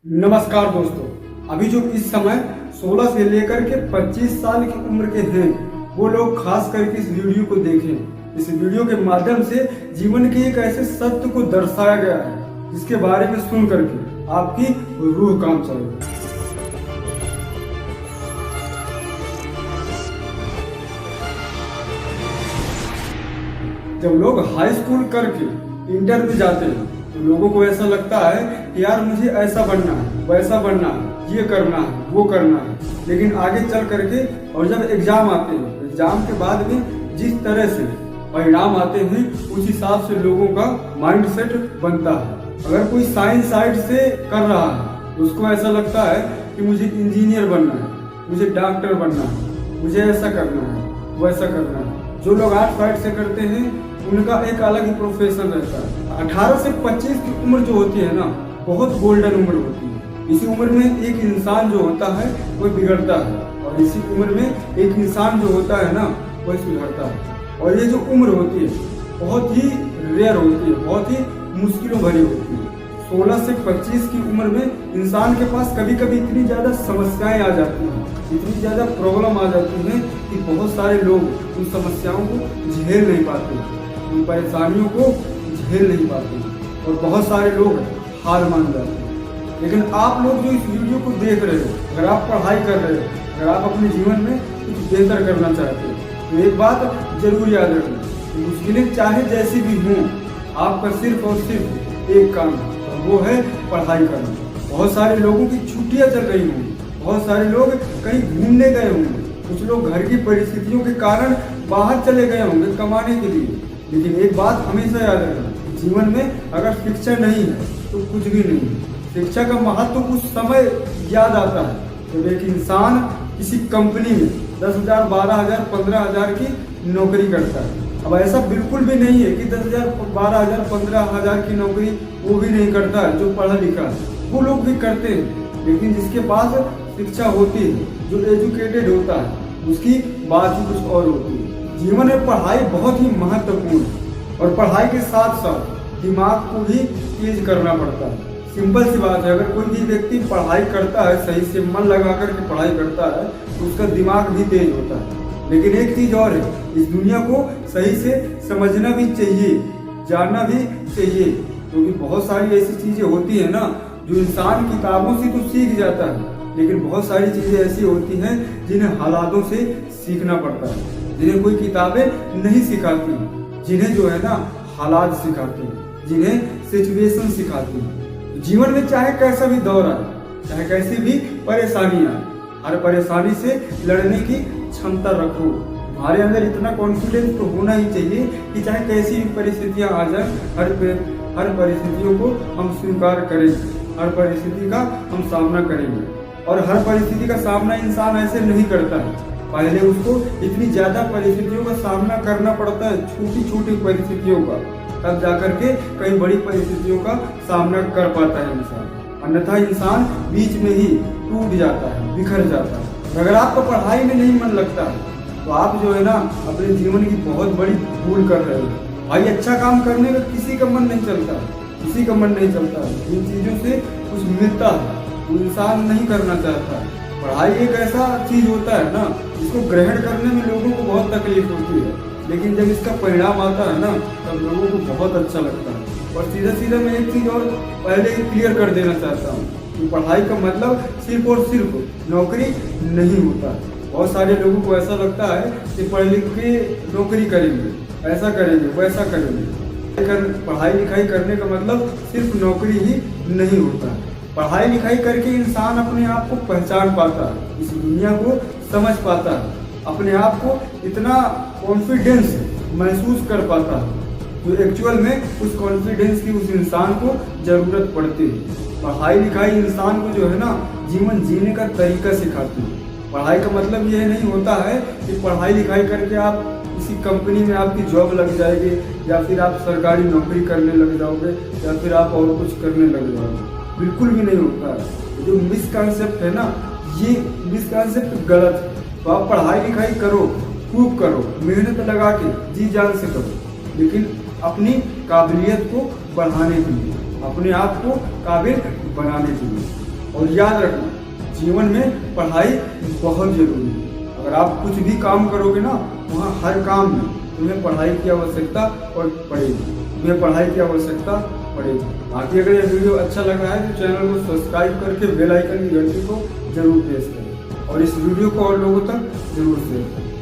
नमस्कार दोस्तों, अभी जो इस समय 16 से लेकर के 25 साल की उम्र के हैं वो लोग खास करके इस वीडियो को देखें। इस वीडियो के माध्यम से जीवन के एक ऐसे सत्य को दर्शाया गया है जिसके बारे में सुन करके आपकी रूह काम चलेगी। जब लोग हाई स्कूल करके इंटर में जाते हैं तो लोगों को ऐसा लगता है कि यार मुझे ऐसा बनना है, वैसा बनना है, ये करना है, वो करना है। लेकिन आगे चल करके और जब एग्जाम आते हैं, एग्जाम के बाद में जिस तरह से परिणाम आते हैं उस हिसाब से लोगों का माइंड सेट बनता है। अगर कोई साइंस साइड से कर रहा है तो उसको ऐसा लगता है कि मुझे इंजीनियर बनना है, मुझे डॉक्टर बनना है, मुझे ऐसा करना है, वैसा करना है। जो लोग आर्ट साइड से करते हैं उनका एक अलग ही प्रोफेशन रहता है। 18 से 25 की उम्र जो होती है ना, बहुत गोल्डन उम्र होती है। इसी उम्र में एक इंसान जो होता है वो बिगड़ता है और इसी उम्र में एक इंसान जो होता है ना वह सुधरता है। और ये जो उम्र होती है बहुत ही रेयर होती है, बहुत ही मुश्किलों भरी होती है। 16 से 25 की उम्र में इंसान के पास कभी कभी इतनी ज्यादा समस्याएं आ जाती हैं, इतनी ज्यादा प्रॉब्लम आ जाती हैं कि बहुत सारे लोग उन समस्याओं को झेल नहीं पाते, उन परेशानियों को झेल नहीं पाते और बहुत सारे लोग हार मान जाते हैं। लेकिन आप लोग जो इस वीडियो को देख रहे हो, अगर आप पढ़ाई कर रहे हो, अगर आप अपने जीवन में कुछ बेहतर करना चाहते हो तो एक बात जरूर याद रखना, मुश्किलें चाहे जैसी भी हों, आपका सिर्फ और सिर्फ एक काम है और वो है पढ़ाई करना। बहुत सारे लोगों की छुट्टियां चल रही होंगी, बहुत सारे लोग कहीं घूमने गए होंगे, कुछ लोग घर की परिस्थितियों के कारण बाहर चले गए होंगे कमाने के लिए। लेकिन एक बात हमेशा याद रखना, जीवन में अगर शिक्षा नहीं है तो कुछ भी नहीं है। शिक्षा का महत्व उस समय याद आता है जब एक इंसान किसी कंपनी में 10,000, 12,000, 15,000 की नौकरी करता है। अब ऐसा बिल्कुल भी नहीं है कि 10,000, 12,000, 15,000 की नौकरी वो भी नहीं करता है जो पढ़ा लिखा है, वो लोग भी करते हैं। लेकिन जिसके पास शिक्षा होती है, जो एजुकेटेड होता है, उसकी बात ही कुछ और होती है। जीवन में पढ़ाई बहुत ही महत्वपूर्ण है और पढ़ाई के साथ साथ दिमाग को भी तेज करना पड़ता है। सिंपल सी बात है, अगर कोई भी व्यक्ति पढ़ाई करता है, सही से मन लगा करके पढ़ाई करता है तो उसका दिमाग भी तेज होता है। लेकिन एक चीज और है, इस दुनिया को सही से समझना भी चाहिए, जानना भी चाहिए, क्योंकि बहुत सारी ऐसी चीजें होती है ना जो इंसान किताबों से तो सीख जाता है, लेकिन बहुत सारी चीजें ऐसी होती हैं जिन्हें हालातों से सीखना पड़ता है, जिन्हें कोई किताबें नहीं सिखाती, जिन्हें जो है ना हालात सिखाती हैं, जिन्हें सिचुएशन सिखाती हैं। जीवन में चाहे कैसा भी दौर आए, चाहे कैसी भी परेशानी आए, हर परेशानी से लड़ने की क्षमता रखो। हमारे अंदर इतना कॉन्फिडेंस तो होना ही चाहिए कि चाहे कैसी भी परिस्थितियां आ जाए, हर परिस्थितियों को हम स्वीकार करेंगे, हर परिस्थिति का हम सामना करेंगे। और हर परिस्थिति का सामना इंसान ऐसे नहीं करता है, पहले उसको इतनी ज्यादा परिस्थितियों का सामना करना पड़ता है, छोटी छोटी परिस्थितियों का, तब जाकर के कई बड़ी परिस्थितियों का सामना कर पाता है इंसान। अन्यथा इंसान बीच में ही टूट जाता है, बिखर जाता है। अगर आपको पढ़ाई में नहीं मन लगता है तो आप जो है ना अपने जीवन की बहुत बड़ी भूल कर रहे हो। भाई अच्छा काम करने का किसी का मन नहीं चलता, किसी का मन नहीं चलता, इन चीजों से कुछ मिलता है वो इंसान नहीं करना चाहता। पढ़ाई एक ऐसा चीज होता है ना जिसको ग्रहण करने में लोगों को बहुत तकलीफ होती है, लेकिन जब इसका परिणाम आता है ना तब लोगों को बहुत अच्छा लगता है। और सीधा सीधा मैं एक चीज और पहले ही क्लियर कर देना चाहता हूँ कि पढ़ाई का मतलब सिर्फ और सिर्फ नौकरी नहीं होता। बहुत सारे लोगों को ऐसा लगता है कि पढ़ लिख के नौकरी करेंगे, ऐसा करेंगे, वैसा करेंगे। लेकिन पढ़ाई लिखाई करने का मतलब सिर्फ नौकरी ही नहीं होता। पढ़ाई लिखाई करके इंसान अपने आप को पहचान पाता है, इस दुनिया को समझ पाता है, अपने आप को इतना कॉन्फिडेंस महसूस कर पाता है जो एक्चुअल में उस कॉन्फिडेंस की उस इंसान को जरूरत पड़ती है। पढ़ाई लिखाई इंसान को जो है ना जीवन जीने का तरीका सिखाती है। पढ़ाई का मतलब यह नहीं होता है कि पढ़ाई लिखाई करके आप किसी कंपनी में आपकी जॉब लग जाएगी या फिर आप सरकारी नौकरी करने लग जाओगे या फिर आप और कुछ करने लग जाओगे, बिल्कुल भी नहीं होता है। जो मिसकॉन्सेप्ट है ना, ये मिसकॉन्सेप्ट गलत है। तो आप पढ़ाई लिखाई करो, खूब करो, मेहनत लगा के जी जान से करो, लेकिन अपनी काबिलियत को बढ़ाने के लिए, अपने आप को काबिल बनाने के लिए। और याद रखना, जीवन में पढ़ाई बहुत जरूरी है। अगर आप कुछ भी काम करोगे ना, वहाँ हर काम में तुम्हें पढ़ाई की आवश्यकता और पड़ेगी, तुम्हें पढ़ाई की आवश्यकता पड़ेगी। बाकी अगर यह वीडियो अच्छा लगा है तो चैनल को सब्सक्राइब करके बेल आइकन की घंटी को जरूर प्रेस करें और इस वीडियो को और लोगों तक जरूर शेयर करें।